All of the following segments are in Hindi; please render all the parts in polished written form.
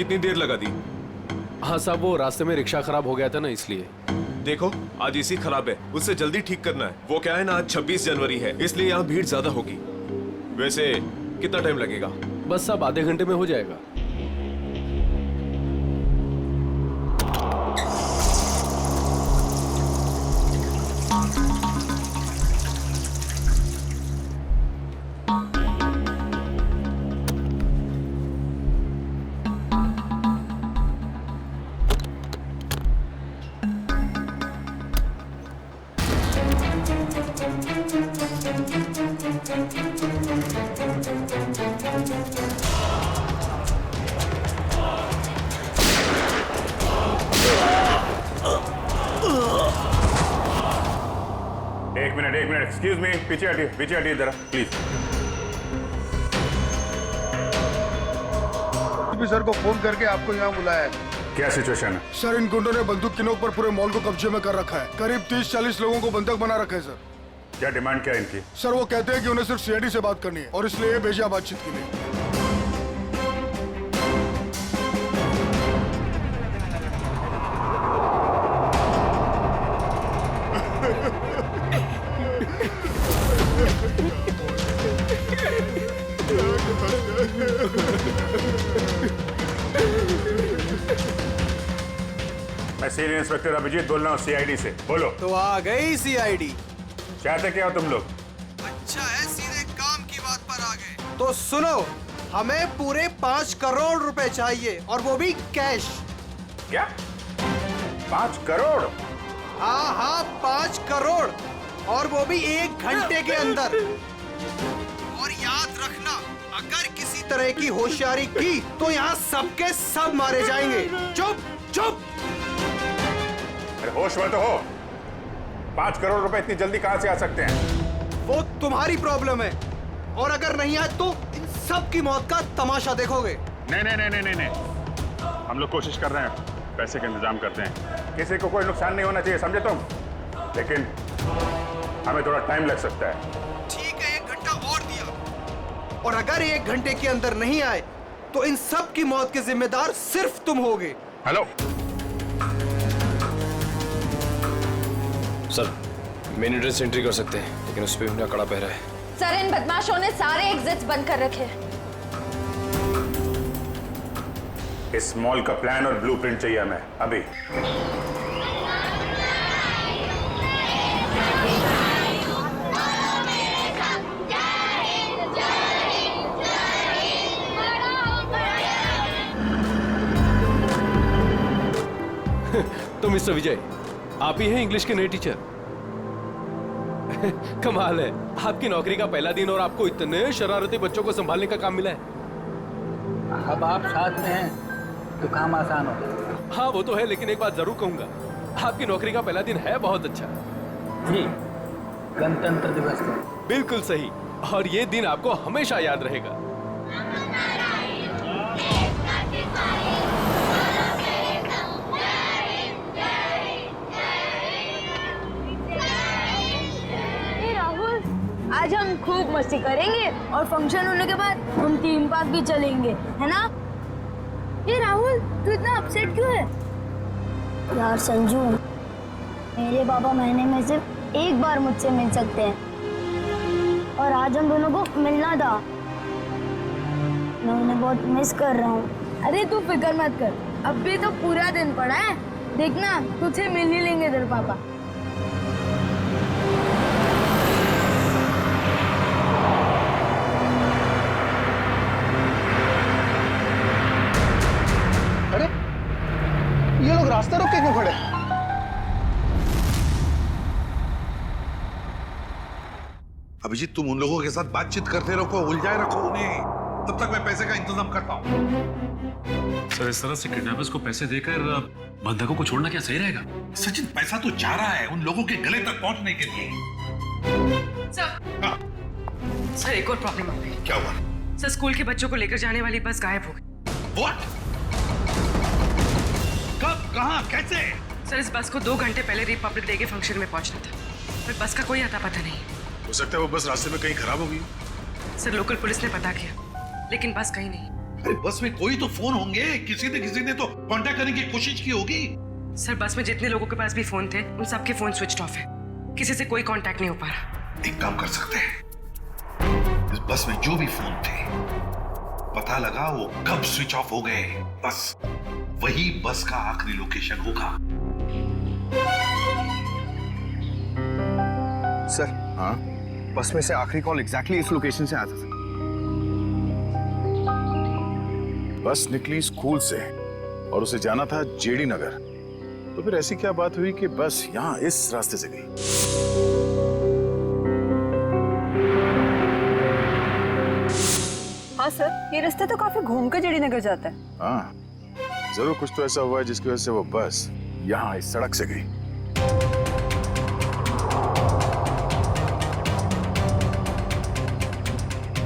कितनी देर लगा दी? हाँ साहब, वो रास्ते में रिक्शा खराब हो गया था ना, इसलिए। देखो आज इसी खराब है, उससे जल्दी ठीक करना है। वो क्या है ना, आज 26 जनवरी है, इसलिए यहाँ भीड़ ज्यादा होगी। वैसे कितना टाइम लगेगा? बस साहब आधे घंटे में हो जाएगा। एक मिनट एक्सक्यूज मी, पीछे हटिए जरा प्लीज। सर को फोन करके आपको यहाँ बुलाया है। क्या सिचुएशन है? सर इन गुंडों ने बंदूक की नोक पर पूरे मॉल को कब्जे में कर रखा है। करीब 30-40 लोगों को बंधक बना रखा है सर। क्या डिमांड क्या है इनकी? सर वो कहते हैं कि उन्हें सिर्फ सीआईडी से बात करनी है और इसलिए ये भेजा बातचीत के लिए। मैं सीनियर इंस्पेक्टर अभिजीत बोल रहा हूँ सीआईडी से। बोलो। तो आ गई सीआईडी। चाहते क्या हो तुम लोग? अच्छा है, सीधे काम की बात पर आ गए। तो सुनो, हमें पूरे 5 करोड़ रुपए चाहिए और वो भी कैश। क्या? 5 करोड़? हाँ 5 करोड़ और वो भी 1 घंटे के अंदर। और याद रखना, अगर किसी तरह की होशियारी की तो यहाँ सबके सब मारे जाएंगे। चुप चुप। अरे होश में तो हो। 5 करोड़ रुपए इतनी जल्दी कहाँ से आ सकते हैं? वो तुम्हारी प्रॉब्लम है और अगर नहीं आए तो इन सब की मौत का तमाशा देखोगे। नहीं, हम लोग कोशिश कर रहे हैं, पैसे का इंतजाम करते हैं। किसी को कोई नुकसान नहीं होना चाहिए, समझे तुम? लेकिन हमें थोड़ा टाइम लग सकता है। ठीक है, 1 घंटा और दिया और अगर 1 घंटे के अंदर नहीं आए तो इन सब की मौत के जिम्मेदार सिर्फ तुम होगे। Hello sir, main address entry कर सकते हैं, लेकिन उस पर उनका कड़ा पहरा है। सर इन बदमाशों ने सारे एग्जिट्स बंद कर रखे हैं। इस मॉल का प्लान और ब्लूप्रिंट चाहिए हमें अभी। तो मिस्टर विजय, आप ही हैं इंग्लिश के नए टीचर? कमाल है, आपकी नौकरी का पहला दिन और आपको इतने शरारती बच्चों को संभालने का काम मिला है। अब आप साथ में हैं तो काम आसान हो। हाँ वो तो है, लेकिन एक बात जरूर कहूंगा, आपकी नौकरी का पहला दिन है बहुत अच्छा। जी, गणतंत्र दिवस का। बिल्कुल सही, और ये दिन आपको हमेशा याद रहेगा। आज हम खूब मस्ती करेंगे और फंक्शन होने के बाद हम थीम पार्क भी चलेंगे, है ना? ये राहुल, तू इतना अपसेट क्यों है? यार संजू, मेरे पापा महीने में सिर्फ 1 बार मुझसे मिल सकते हैं और आज हम दोनों को मिलना था। मैं उन्हें बहुत मिस कर रहा हूँ। अरे तू फिक्र मत कर, अब भी तो पूरा दिन पड़ा है, देखना तुझे मिल ही लेंगे तेरे पापा। ये लोग रास्ता रोक के क्यों खड़े? अभिजीत, तुम उन लोगों के साथ बातचीत करते रखो, उलझाए रखो उन्हें, तब तक मैं पैसे का इंतजाम करता हूँ। सर इस तरह से किडनैपर्स को पैसे देकर बंधकों को छोड़ना क्या सही रहेगा? सचिन, पैसा तो जा रहा है उन लोगों के गले तक पहुंचने के लिए। सर एक और प्रॉब्लम आ गई। क्या हुआ? सर स्कूल के बच्चों को लेकर जाने वाली बस गायब हो गई। What? कब, कहाँ, कैसे? सर इस बस को 2 घंटे पहले रिपब्लिक डे के फंक्शन में पहुंचना था, पर बस का कोई अता पता नहीं। हो सकता है वो बस रास्ते में कहीं खराब हो गई। सर लोकल पुलिस ने पता किया, लेकिन बस कहीं नहीं। अरे बस में कोई तो फोन होंगे, किसी ने तो कांटेक्ट करने की कोशिश की होगी। सर बस में जितने लोगों के पास भी फोन थे उन सबके फोन स्विच ऑफ है, किसी से कोई कांटेक्ट नहीं हो पा रहा। एक काम कर सकते हैं, इस बस में जो भी फोन थे पता लगा वो कब स्विच ऑफ हो गए, बस वही बस का आखिरी लोकेशन होगा। सर हाँ, बस में से आखिरी कॉल एग्जैक्टली इस लोकेशन से आया था। बस निकली स्कूल से और उसे जाना था जेडी नगर, तो फिर ऐसी क्या बात हुई कि बस यहाँ इस रास्ते से गई? हाँ सर, ये रास्ता तो काफी घूम कर जेडी नगर जाता है। हाँ, जरूर कुछ तो ऐसा हुआ है जिसकी वजह से वो बस यहाँ इस सड़क से गई।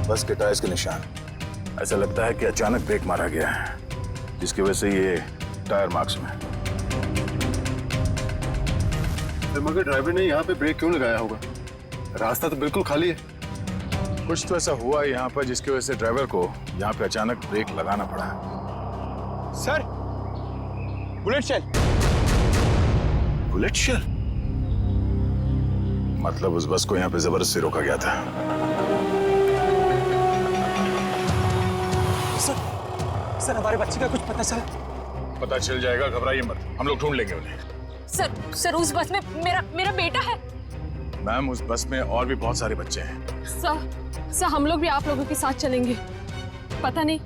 बस के टायर्स के निशान, ऐसा लगता है कि अचानक ब्रेक मारा गया है, जिसकी वजह से ये टायर मार्क्स में। मगर ड्राइवर ने यहाँ पे ब्रेक क्यों लगाया होगा? रास्ता तो बिल्कुल खाली है। कुछ तो ऐसा हुआ है यहाँ पर जिसकी वजह से ड्राइवर को यहाँ पे अचानक ब्रेक लगाना पड़ा। Sir, bullet shell. Bullet shell? मतलब उस बस को यहाँ पे जबरदस्ती रोका गया था। सर हमारे बच्चे का कुछ पता चला? पता चल जाएगा, घबराइए मत, हम लोग ढूंढ लेंगे उन्हें। सर उस बस में मेरा बेटा है। मैम, उस बस में और भी बहुत सारे बच्चे हैं। सर हम लोग भी आप लोगों के साथ चलेंगे। पता नहीं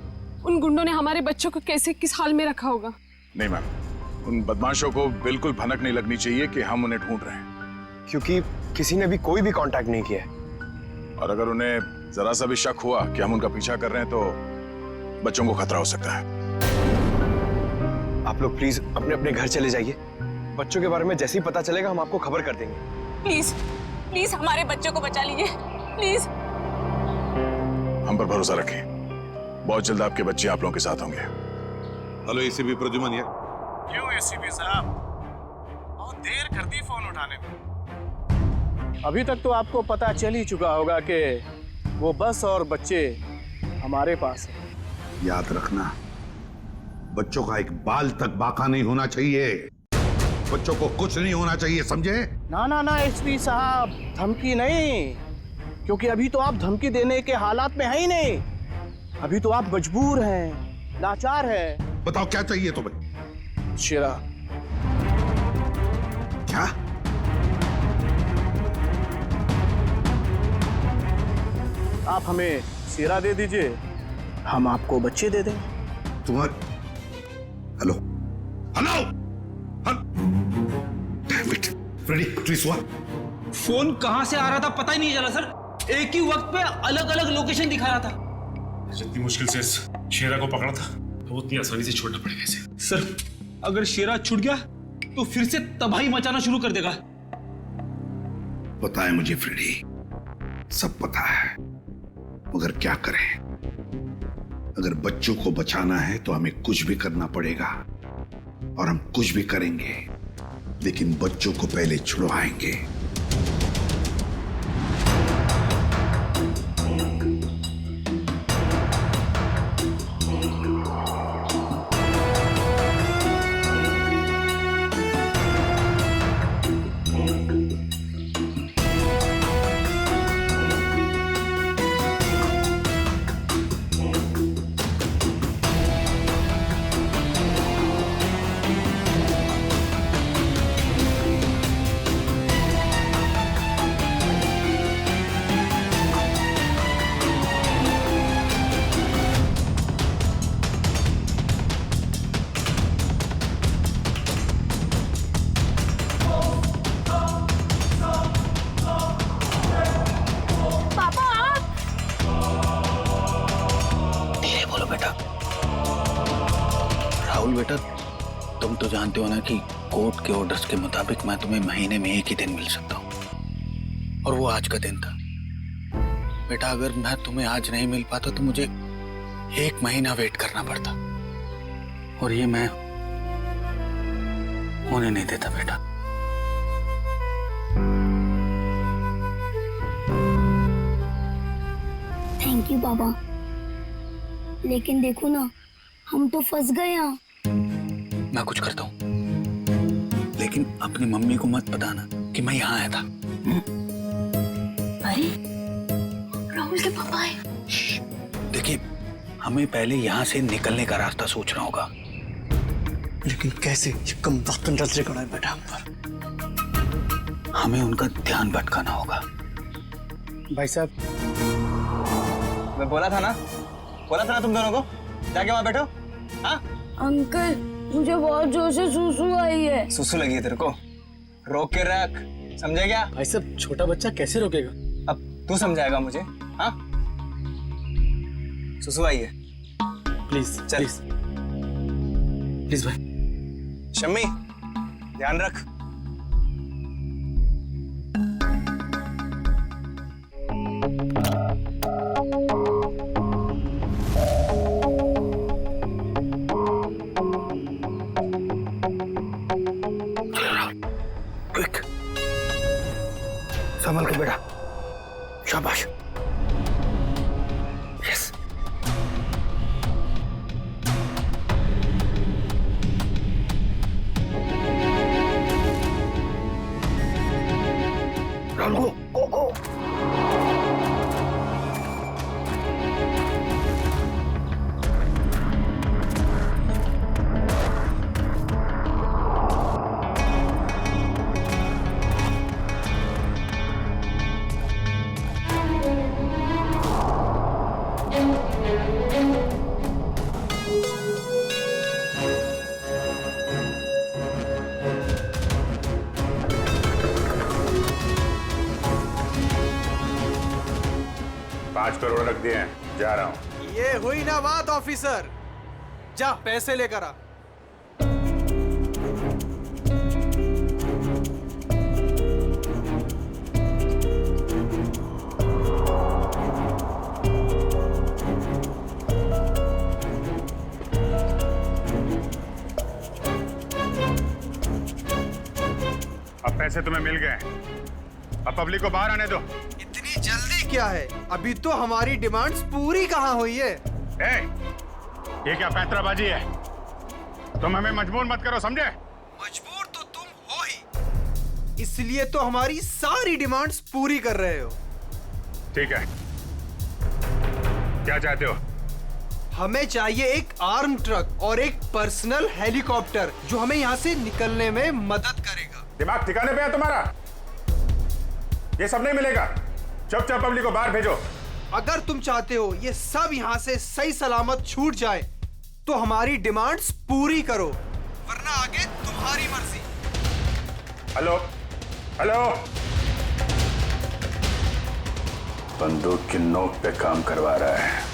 उन गुंडों ने हमारे बच्चों को कैसे किस हाल में रखा होगा। नहीं मैम, उन बदमाशों को बिल्कुल भनक नहीं लगनी चाहिए कि हम उन्हें ढूंढ रहे हैं, क्योंकि किसी ने भी कोई भी कांटेक्ट नहीं किया है। और अगर उन्हें जरा सा भी शक हुआ कि हम उनका पीछा कर रहे हैं तो बच्चों को खतरा हो सकता है। आप लोग प्लीज अपने अपने घर चले जाइए। बच्चों के बारे में जैसे ही पता चलेगा हम आपको खबर कर देंगे। प्लीज हमारे बच्चों को बचा लीजिए, प्लीज। हम पर भरोसा रखें, बहुत जल्द आपके बच्चे आप लोगों के साथ होंगे। हेलो एसीपी प्रद्युमन यार। क्यों एसीपी साहब, बहुत देर कर दी फोन उठाने में। अभी तक तो आपको पता चल ही चुका होगा कि वो बस और बच्चे हमारे पास हैं। याद रखना, बच्चों का एक बाल तक बाका नहीं होना चाहिए, बच्चों को कुछ नहीं होना चाहिए, समझे? ना एसपी साहब, धमकी नहीं, क्योंकि अभी तो आप धमकी देने के हालात में है ही नहीं। अभी तो आप मजबूर हैं, लाचार हैं। बताओ क्या चाहिए तुम्हें? शेरा। क्या? आप हमें शेरा दे दीजिए, हम आपको बच्चे दे देंगे। तुम्हारे hello Freddie, please one. Phone कहां से आ रहा था पता ही नहीं चला सर, एक ही वक्त पे अलग अलग लोकेशन दिखा रहा था। जितनी मुश्किल से इस शेरा को पकड़ा था तो उतनी आसानी से छोड़ना पड़ेगा इसे। सर अगर शेरा छूट गया तो फिर से तबाही मचाना शुरू कर देगा। पता है मुझे फ्रेडी, सब पता है, मगर क्या करें? अगर बच्चों को बचाना है तो हमें कुछ भी करना पड़ेगा, और हम कुछ भी करेंगे, लेकिन बच्चों को पहले छुड़वाएंगे। बेटा, तुम तो जानते हो ना कि कोर्ट के ऑर्डर्स के मुताबिक मैं तुम्हें महीने में एक ही दिन मिल सकता हूँ, और वो आज का दिन था। बेटा अगर मैं तुम्हें आज नहीं मिल पाता तो मुझे 1 महीना वेट करना पड़ता, और ये मैं होने नहीं देता बेटा। थैंक यू बाबा। लेकिन देखो ना, हम तो फंस गए यहाँ। मैं कुछ करता हूँ, लेकिन अपनी मम्मी को मत बताना कि मैं यहाँ आया था। अरे राहुल के पापा आए। देखिए, हमें पहले यहाँ से निकलने का रास्ता सोचना होगा। लेकिन कैसे? ये कम वक्त नजर कड़ा है बेटा हम पर। हमें उनका ध्यान भटकाना होगा। भाई साहब, मैं बोला था ना तुम दोनों को, जाके वहां बैठो। हाँ अंकल, मुझे बहुत जोर से सुसु आई है। सुसु लगी है तेरे को? रोक के रख, समझे क्या? भाई साहब, छोटा बच्चा कैसे रोकेगा? अब तू समझाएगा मुझे? हाँ, सुसु आई है। प्लीज चल प्लीज भाई। शम्मी, ध्यान रख। क्विक, संभल के बेटा। शाबाश। यस। राहुल, गो। करोड़ रख दिए हैं, जा रहा हूं। ये हुई ना बात ऑफिसर, जा पैसे लेकर आ। अब पैसे तुम्हें मिल गए, अब पब्लिक को बाहर आने दो। इतनी जल्दी क्या है? अभी तो हमारी डिमांड्स पूरी कहाँ हुई है? ये क्या पैंतराबाजी है? तुम हमें मजबूर मत करो, समझे? मजबूर तो तुम हो ही, इसलिए तो हमारी सारी डिमांड्स पूरी कर रहे हो। ठीक है, क्या चाहते हो? हमें चाहिए एक आर्म ट्रक और एक पर्सनल हेलीकॉप्टर जो हमें यहाँ से निकलने में मदद करेगा। दिमाग ठिकाने पे है तुम्हारा? ये सब नहीं मिलेगा, चुपचाप पब्लिक को बाहर भेजो। अगर तुम चाहते हो ये सब यहाँ से सही सलामत छूट जाए तो हमारी डिमांड्स पूरी करो, वरना आगे तुम्हारी मर्जी। हेलो हेलो, बंदूक की नोक पे काम करवा रहा है।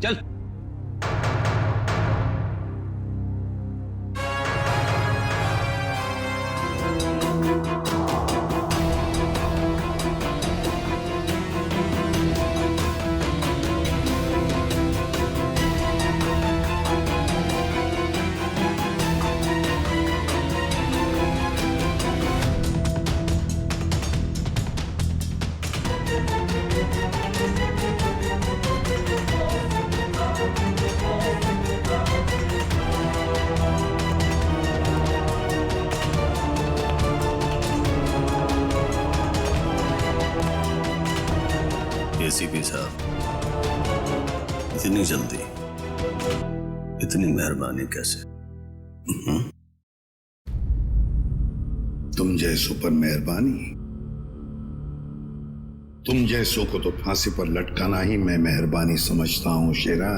चल। एसीपी साहब, इतनी जल्दी, इतनी मेहरबानी कैसे? तुम जैसों पर मेहरबानी? तुम जैसों को तो फांसी पर लटकाना ही मैं मेहरबानी समझता हूं शेरा।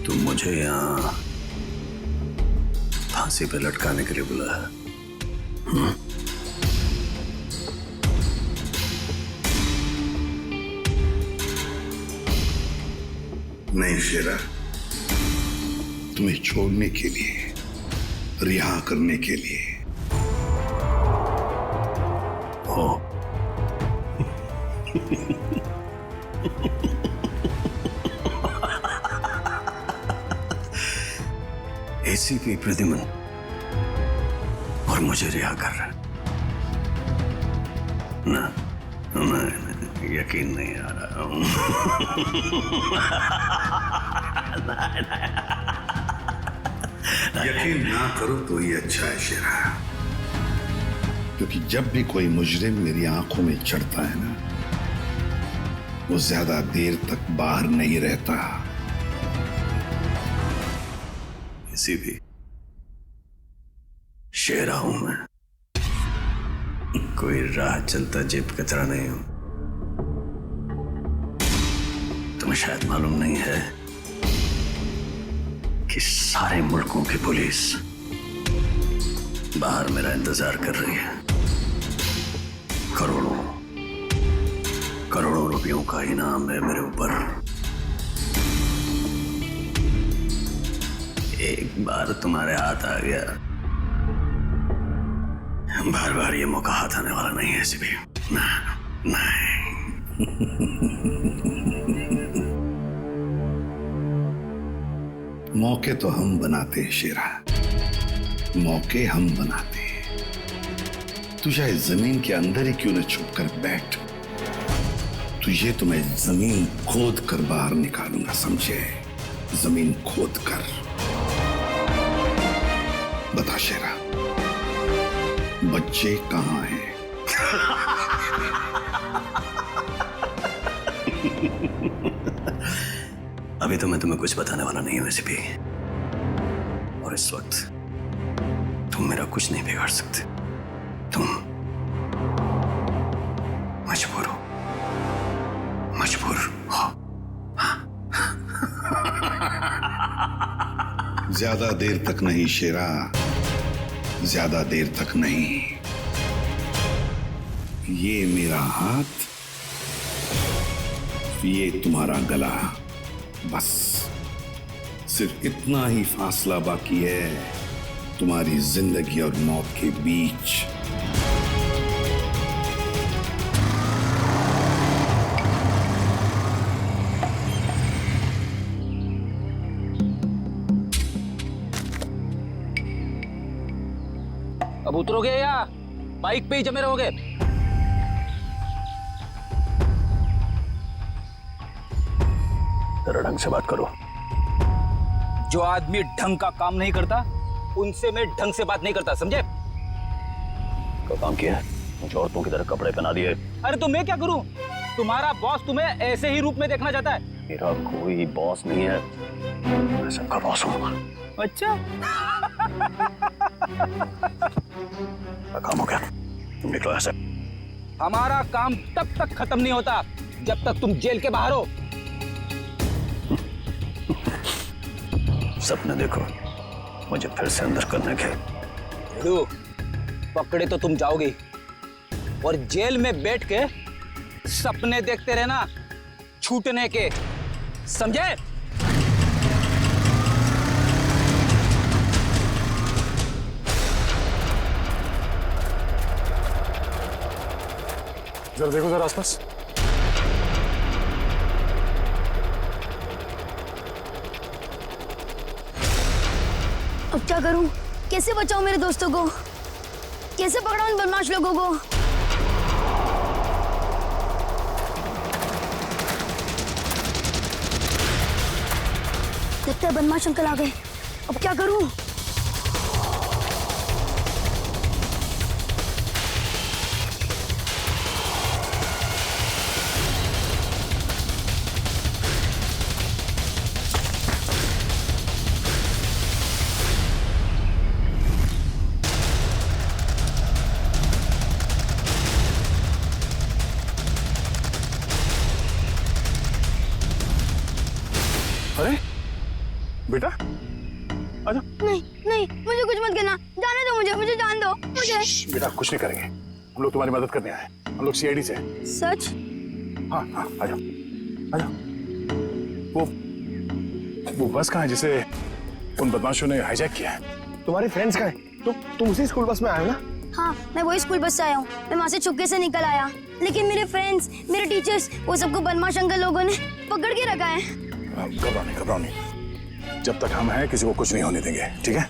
तुम मुझे यहाँ फांसी पे लटकाने के लिए बुलाया? नहीं शेरा, तुम्हें छोड़ने के लिए, रिहा करने के लिए। हो एसीपी प्रद्युमन, और मुझे रिहा कर रहा है ना? मैं यकीन नहीं आ रहा हूं। यकीन ना करो तो ये अच्छा है शेरा, क्योंकि जब भी कोई मुजरिम मेरी आंखों में चढ़ता है ना, वो ज्यादा देर तक बाहर नहीं रहता। किसी भी शेरा हूं मैं, कोई राह चलता जेब कतरा नहीं हूं। तुम्हें शायद मालूम नहीं है कि सारे मुल्कों की पुलिस बाहर मेरा इंतजार कर रही है। करोड़ों रुपयों का इनाम है मेरे ऊपर। एक बार तुम्हारे हाथ आ गया, बार बार ये मौका हाथ आने वाला नहीं है ऐसे भी। नहीं। मौके तो हम बनाते हैं शेरा, मौके हम बनाते हैं। तू चाहे जमीन के अंदर ही क्यों न छुप कर बैठ, तुझे तो मैं जमीन खोद कर बाहर निकालूंगा, समझे? जमीन खोद कर। बता शेरा, बच्चे कहाँ हैं? अभी तो मैं तुम्हें कुछ बताने वाला नहीं हूं वैसे भी, और इस वक्त तुम मेरा कुछ नहीं बिगाड़ सकते। तुम मजबूर हो, मजबूर हो। ज्यादा देर तक नहीं शेरा, ज्यादा देर तक नहीं। ये मेरा हाथ, ये तुम्हारा गला, बस सिर्फ इतना ही फासला बाकी है तुम्हारी जिंदगी और मौत के बीच। अब उतरोगे या बाइक पे ही जमे रहोगे? जरा ढंग से बात करो। जो आदमी ढंग का काम नहीं करता उनसे मैं ढंग से बात नहीं करता, समझे? क्या काम किया है? मुझे औरतों की तरह कपड़े पहना दिए। अरे तो मैं क्या करूं? तुम्हारा बॉस तुम्हें ऐसे ही रूप में देखना चाहता है। मेरा कोई बॉस नहीं है, मैं सबका बॉस हूं। अच्छा। काम हो गया, तुम निकलो ऐसे। हमारा काम तब तक खत्म नहीं होता जब तक तुम जेल के बाहर हो। सपने देखो मुझे फिर से अंदर करने के। पकड़े तो तुम जाओगे, और जेल में बैठ के सपने देखते रहना छूटने के, समझे? जरा देखो जरा आसपास। अब क्या करूं? कैसे बचाऊं मेरे दोस्तों को? कैसे पकड़ाऊं इन बदमाश लोगों को? लगता है बदमाश अंकल आ गए। अब क्या करूं? अरे बेटा आजा। नहीं नहीं, मुझे कुछ मत करना, जाने दो मुझे, मुझे जान दो मुझे। बेटा कुछ नहीं करेंगे, हम लोग तुम्हारी मदद करने आए हैं। हम लोग सीआईडी से हैं। सच? हाँ हाँ आजा आजा। वो बस कहाँ है जिसे उन बदमाशों ने हाईजैक किया है? तुम्हारे फ्रेंड्स कहाँ हैं? तुम उसी स्कूल बस में आए हो ना? हाँ, मैं वही स्कूल बस से आया हूँ। मैं वहाँ से चुपके से निकल आया, लेकिन मेरे फ्रेंड्स, मेरे टीचर्स, वो सबको बदमाश अंकल लोगों ने पकड़ के रखा है। घबराओ नहीं, घबराओ नहीं। जब तक हम हैं किसी को कुछ नहीं होने देंगे, ठीक है?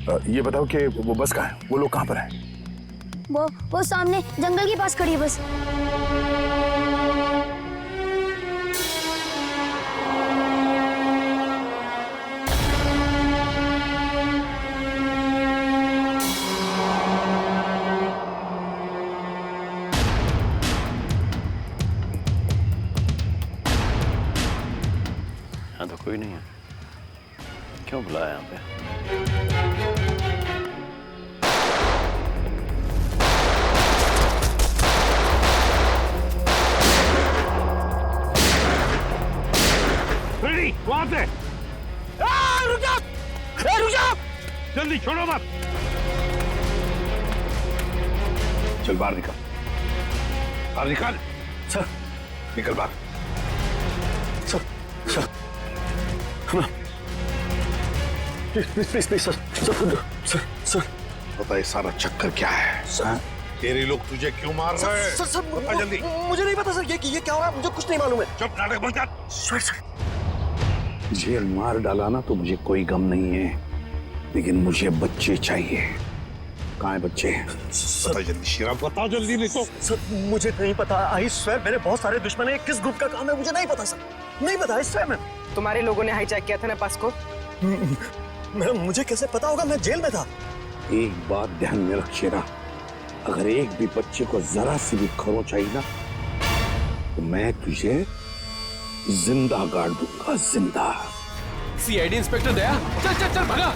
ये बताओ कि वो बस कहाँ है, वो लोग कहाँ पर हैं? वो सामने जंगल के पास खड़ी है बस। यहाँ तो कोई नहीं है, क्यों बुलाया यहाँ पे? वहां से रुक जाओ, रुक जाओ, जल्दी छोड़ो मत। चल बाहर निकल, बाहर निकल। सर निकल बाहर। Sir sir please please please sir sir sir पता है सारा चक्कर क्या है? सर तेरे लोग तुझे क्यों मार रहे हैं? सर बता जल्दी। मुझे नहीं पता सर, ये क्या हो रहा है, मुझे कुछ नहीं मालूम है। चुप, नाटक बंद कर। सर जेल मार डाला ना तो मुझे कोई गम नहीं है, लेकिन मुझे बच्चे चाहिए। कहाँ है बच्चे? बता जल्दी शिरा, बता जल्दी, नहीं तो। सर मुझे नहीं पता, आई स्वेयर मेरे बहुत सारे दुश्मन हैं, किस ग्रुप का काम है मुझे नहीं पता सर, नहीं पता, आई स्वेयर। मैं तुम्हारे लोगों ने हाईजैक किया था ना पास को? मुझे कैसे पता होगा, मैं जेल में था। एक बात ध्यान में रख शेरा, अगर एक भी बच्चे को जरा सी भी खरोंच आई ना तो मैं तुझे जिंदा गाड़ दूंगा, जिंदा। सीआईडी इंस्पेक्टर दया, चल चल चल भागा।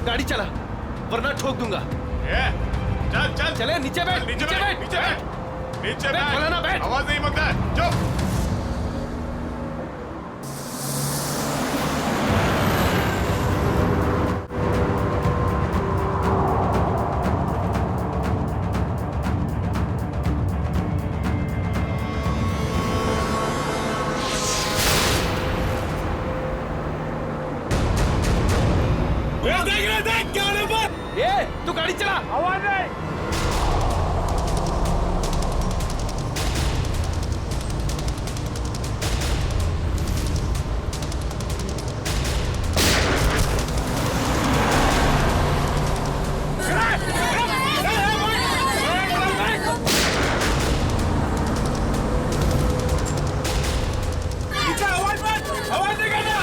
गाड़ी चला वरना ठोक दूंगा। चल चल चले, नीचे बैठ, नीचे बैठ, नीचे बैठ, नीचे बैठ, फलाना बैठ। आवाज नहीं मत कर, चुप। देख क्या होने पर? ये तू गाड़ी चला, आवाज नहीं। आवाज नहीं करना।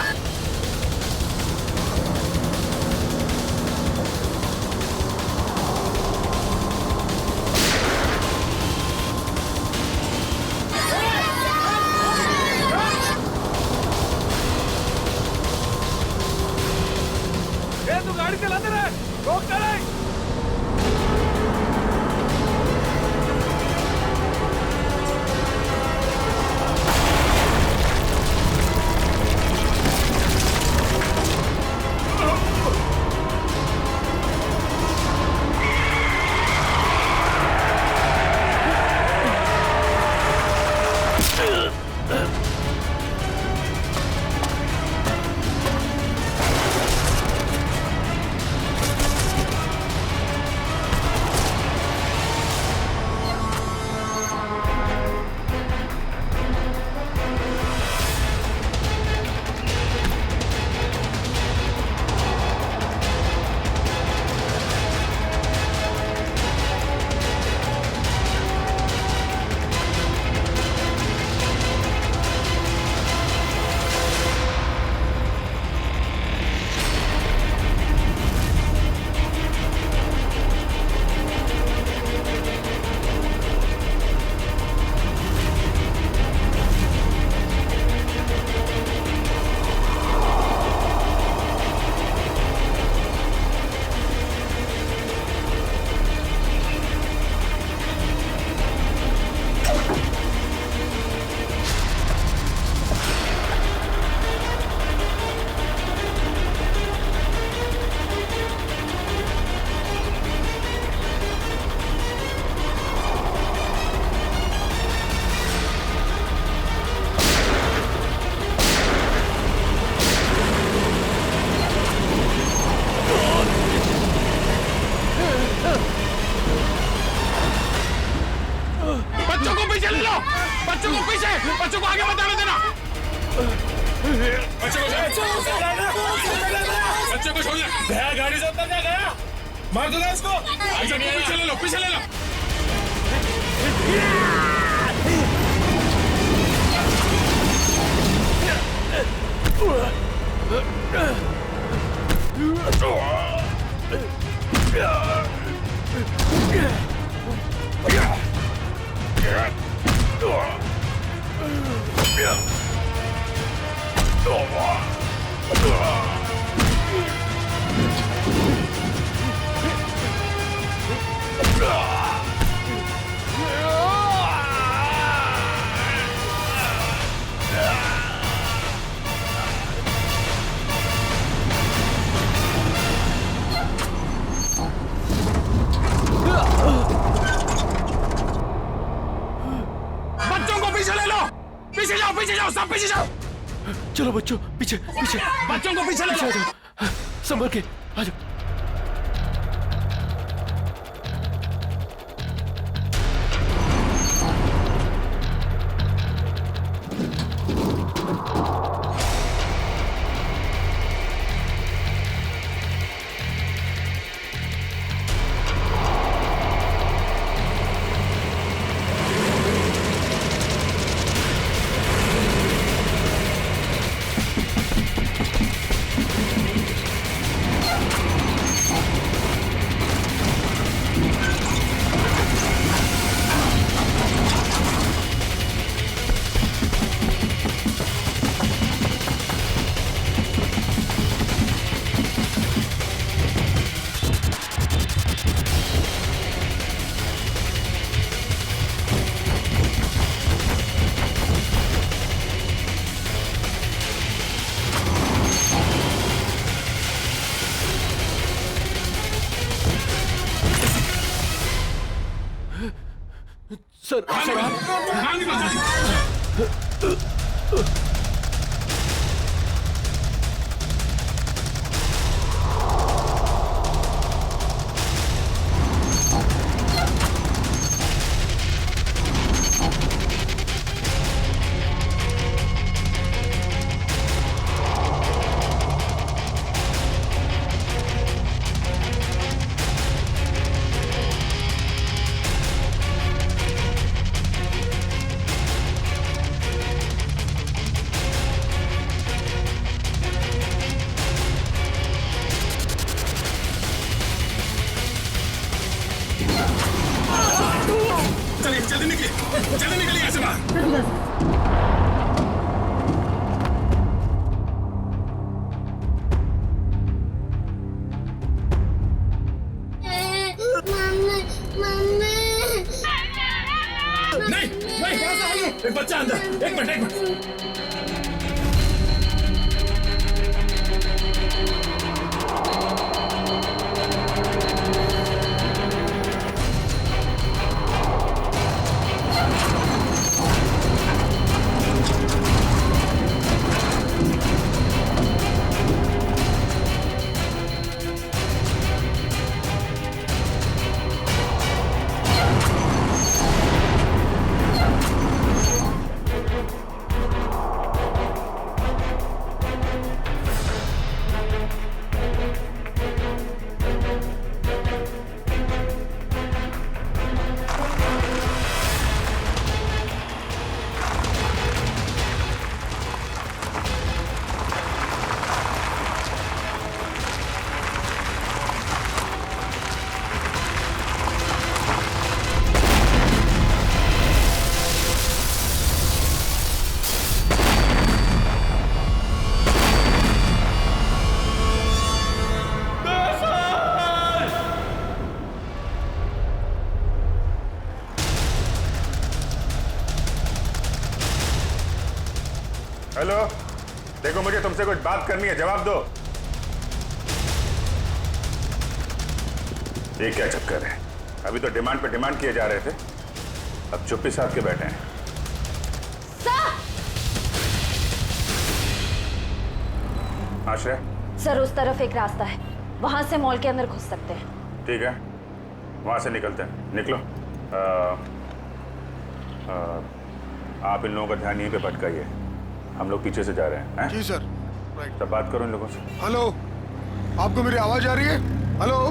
पीछे ले लो, बच्चों को पीछे, बच्चों को आगे मत आने देना। बच्चों को छोड़ दे, गाड़ी से उतर जा गया, मार दो ना इसको। पीछे ले लो, पीछे ले लो। पीछे जाओ, सब पीछे जाओ। चलो बच्चों, पीछे पीछे, बच्चों को पीछे ले जाओ। संभल के आ जाओ। सर जल्दी निकलिए यहाँ से बाहर। नहीं, एक बच्चा अंदर, एक मिनट। हेलो, देखो मुझे तुमसे कुछ बात करनी है, जवाब दो। ये क्या चक्कर है? अभी तो डिमांड पे डिमांड किए जा रहे थे, अब चुप्पी साध के बैठे हैं। आश्रय सर, उस तरफ एक रास्ता है, वहां से मॉल के अंदर घुस सकते हैं। ठीक है, वहां से निकलते हैं। निकलो। आप इन लोगों का ध्यान यहीं पे भटकाइए, हम लोग पीछे से जा रहे हैं। जी सर। तब बात करो इन लोगों से। हेलो, आपको मेरी आवाज आ रही है? हेलो।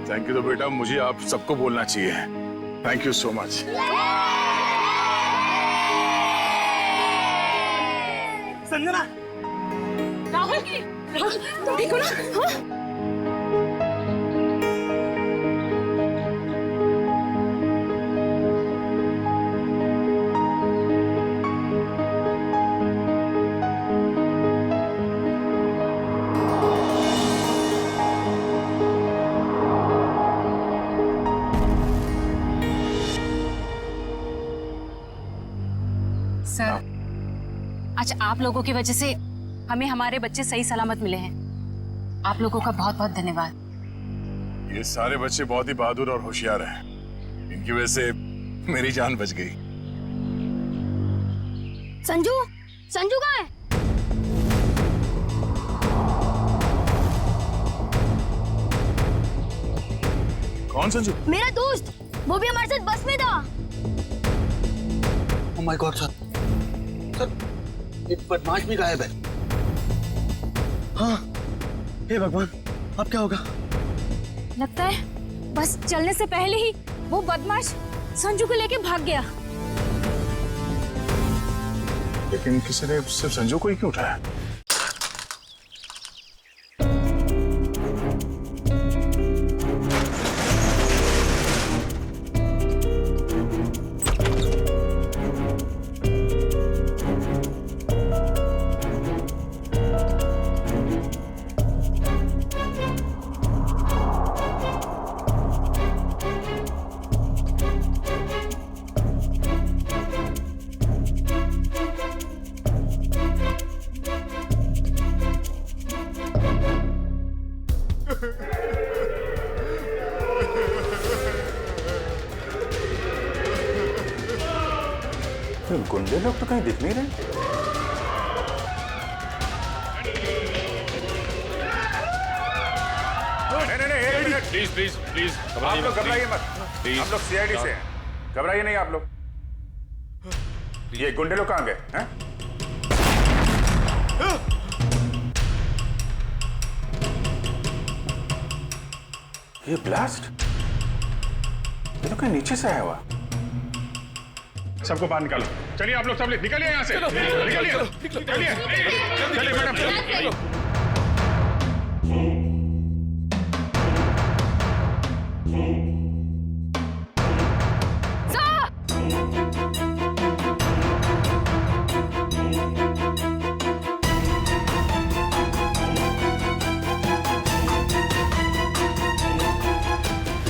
थैंक यू तो बेटा मुझे आप सबको बोलना चाहिए। Thank you so much. Sanjana, Rahul तुम ठीक हो ना? हाँ? सर, आज आप लोगों की वजह से हमें हमारे बच्चे सही सलामत मिले हैं। आप लोगों का बहुत बहुत धन्यवाद। ये सारे बच्चे बहुत ही बहादुर और होशियार हैं। इनकी वजह से मेरी जान बच गई। संजू, संजू कहाँ है? कौन संजू? मेरा दोस्त, वो भी हमारे साथ बस में था। ओह माय गॉड सर, एक बदमाश भी गायब है। हाँ, हे भगवान, अब क्या होगा? लगता है बस चलने से पहले ही वो बदमाश संजू को लेके भाग गया। लेकिन किसी ने सिर्फ संजू को ही क्यों उठाया? गुंडे लोग तो कहीं दिख नहीं रहे। नहीं, एक मिनट। प्लीज, प्लीज, प्लीज, आप लोग घबराइए मत। हम लोग सीआईडी से हैं, घबराइए नहीं आप लोग। ये गुंडे लोग कहाँ गए हैं? ये ब्लास्ट ये तो कहीं नीचे से आया हुआ। सबको बाहर निकालो। चलिए आप लोग सब निकलिए यहाँ से। निकलिए चलिए मैडम।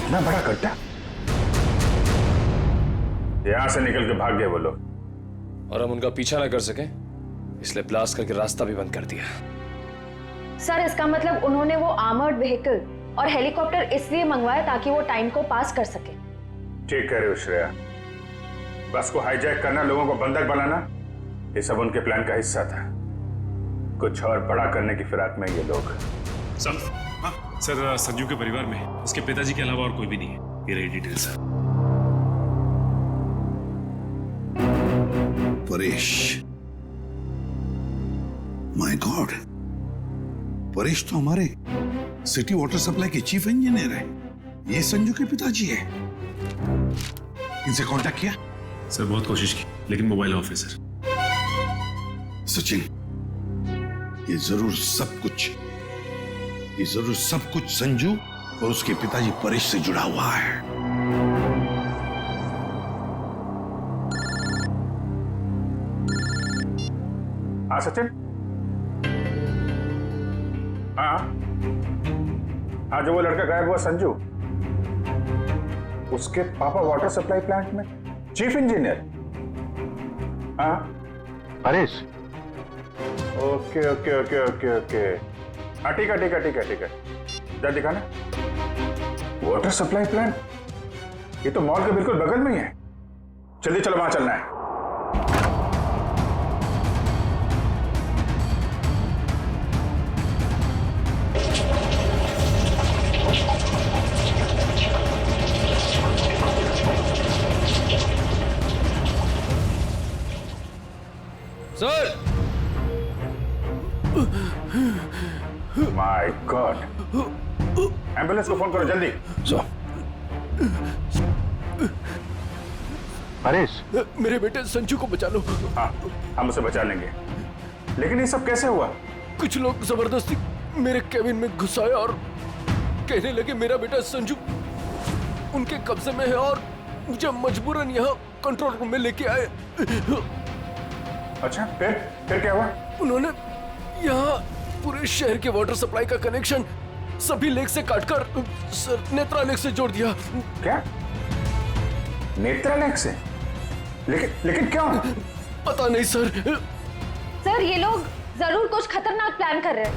इतना बड़ा गड्ढा, यहां से निकल के भाग गए वो लोग। और हम उनका पीछा ना कर सके इसलिए ब्लास्ट करके रास्ता भी बंद कर दिया। सर इसका मतलब उन्होंने वो आर्मर्ड व्हीकल और हेलीकॉप्टर इसलिए मंगवाया ताकि वो टाइम को पास कर सके। ठीक कह रहे हो श्रेया, बस को हाईजैक करना, लोगों को बंधक बनाना, ये सब उनके प्लान का हिस्सा था। कुछ और बड़ा करने की फिराक में ये लोग। सर संजू के परिवार में उसके पिताजी के अलावा और कोई भी नहीं है। ये रही details. Paresh, my God, Paresh तो हमारे सिटी वाटर सप्लाई के चीफ इंजीनियर है। ये संजू के पिताजी है। इनसे कांटेक्ट किया? सर बहुत कोशिश की लेकिन मोबाइल ऑफ है सर। सचिन, ये जरूर सब कुछ संजू और उसके पिताजी परेश से जुड़ा हुआ है। हाँ सचिन, हाँ जो वो लड़का गायब हुआ संजू, उसके पापा वाटर सप्लाई प्लांट में चीफ इंजीनियर। हाँ Paresh, okay okay okay okay okay, हाँ ठीक है जा दिखाना। वाटर सप्लाई प्लांट, ये तो मॉल के बिल्कुल बगल में ही है। जल्दी चलो, वहां चलना है। सर, माय गॉड, एम्बुलेंस को फोन करो जल्दी। परेश, मेरे बेटे संजू को बचा लो। हाँ, हम उसे बचा लेंगे, लेकिन ये सब कैसे हुआ? कुछ लोग जबरदस्ती मेरे केबिन में घुसाए और कहने लगे मेरा बेटा संजू उनके कब्जे में है और मुझे मजबूरन यहाँ कंट्रोल रूम में लेके आए। अच्छा, फिर क्या हुआ? उन्होंने यहाँ पूरे शहर के वाटर सप्लाई का कनेक्शन सभी लेक से काटकर नेत्रा लेक से जोड़ दिया। क्या? नेत्रा लेक से? लेकिन क्यों? पता नहीं सर। सर ये लोग जरूर कुछ खतरनाक प्लान कर रहे हैं।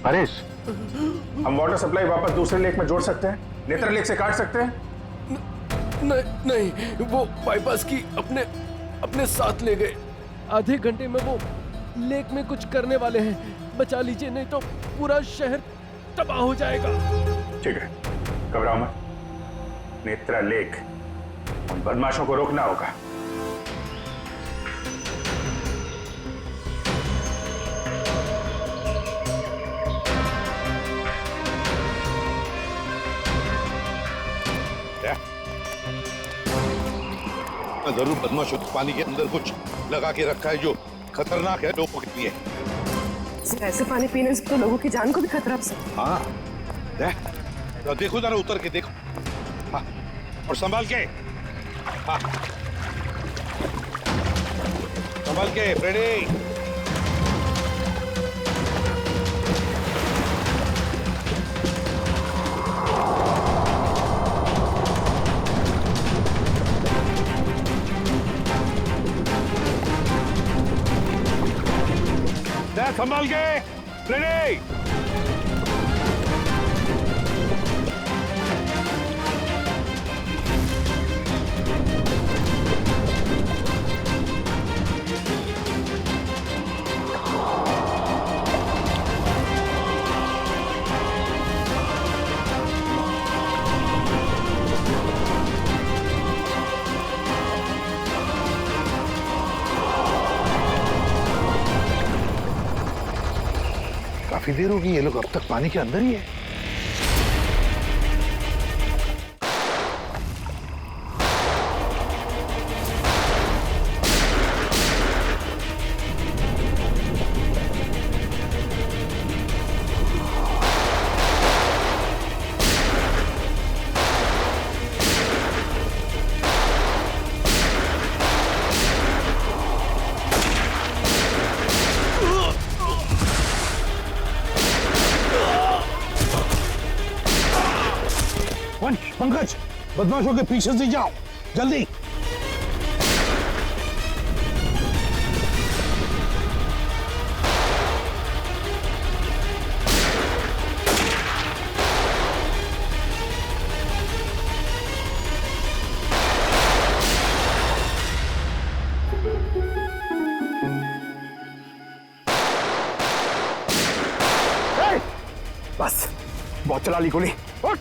परेश, हम वाटर सप्लाई वापस दूसरे लेक में जोड़ सकते हैं, नेत्रा लेक से काट सकते हैं? नहीं, वो बाईपास की अपने साथ ले गए। आधे घंटे में वो लेक में कुछ करने वाले हैं। बचा लीजिए नहीं तो पूरा शहर तबाह हो जाएगा। ठीक है, घबराओ मत। नेत्रा लेक, उन बदमाशों को रोकना होगा। जरूर बदमाशों के पानी के अंदर कुछ लगा के रखा है जो खतरनाक है लोगों के लिए। ऐसे पानी पीने से तो लोगों की जान को भी खतरा हो सकता है। हाँ, देखो जरा उतर के देखो। हाँ, और संभाल के। हाँ, संभाल के फ्रेडी। संभाल के फ्रेडी। काफी देर होगी, ये लोग अब तक पानी के अंदर ही है। पंकज, बदमाशों के पीछे से जाओ जल्दी। बस बहुत चला ली गोली। उठ।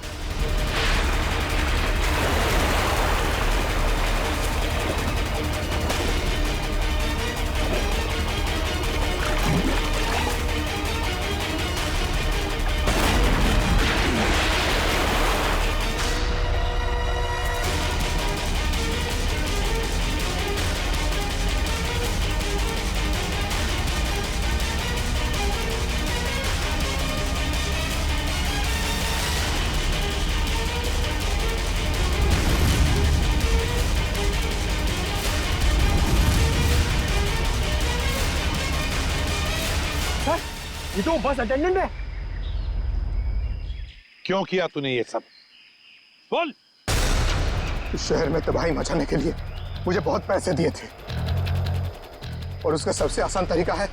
ये तो बस अटेंडेंट है। क्यों किया तूने ये सब? बोल। इस शहर में तबाही मचाने के लिए मुझे बहुत पैसे दिए थे और उसका सबसे आसान तरीका है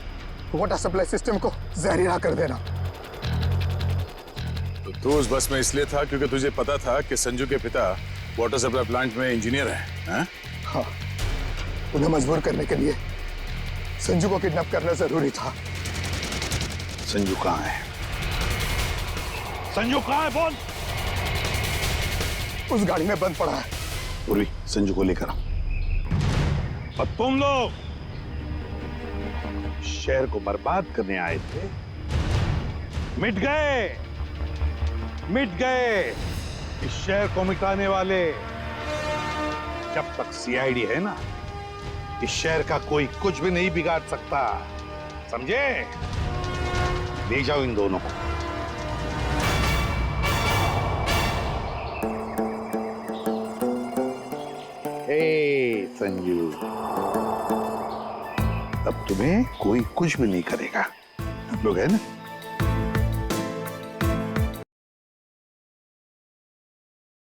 वाटर सप्लाई सिस्टम को जहरीला कर देना। तो तू उस बस में इसलिए था क्योंकि तुझे पता था कि संजू के पिता वाटर सप्लाई प्लांट में इंजीनियर हैं? हाँ, उन्हें मजबूर करने के लिए संजू को किडनैप करना जरूरी था। संजू कहाँ है? संजू कहाँ है? बोल। उस गाड़ी में बंद पड़ा है। पूर्वी, संजू को लेकर आओ। और तुम लोग शहर को बर्बाद करने आए थे, मिट गए, मिट गए। इस शहर को मिटाने वाले जब तक सीआईडी है ना, इस शहर का कोई कुछ भी नहीं बिगाड़ सकता, समझे? ले जाओ इन दोनों को। हे संजू, अब तुम्हें कोई कुछ भी नहीं करेगा। हम लोग है ना,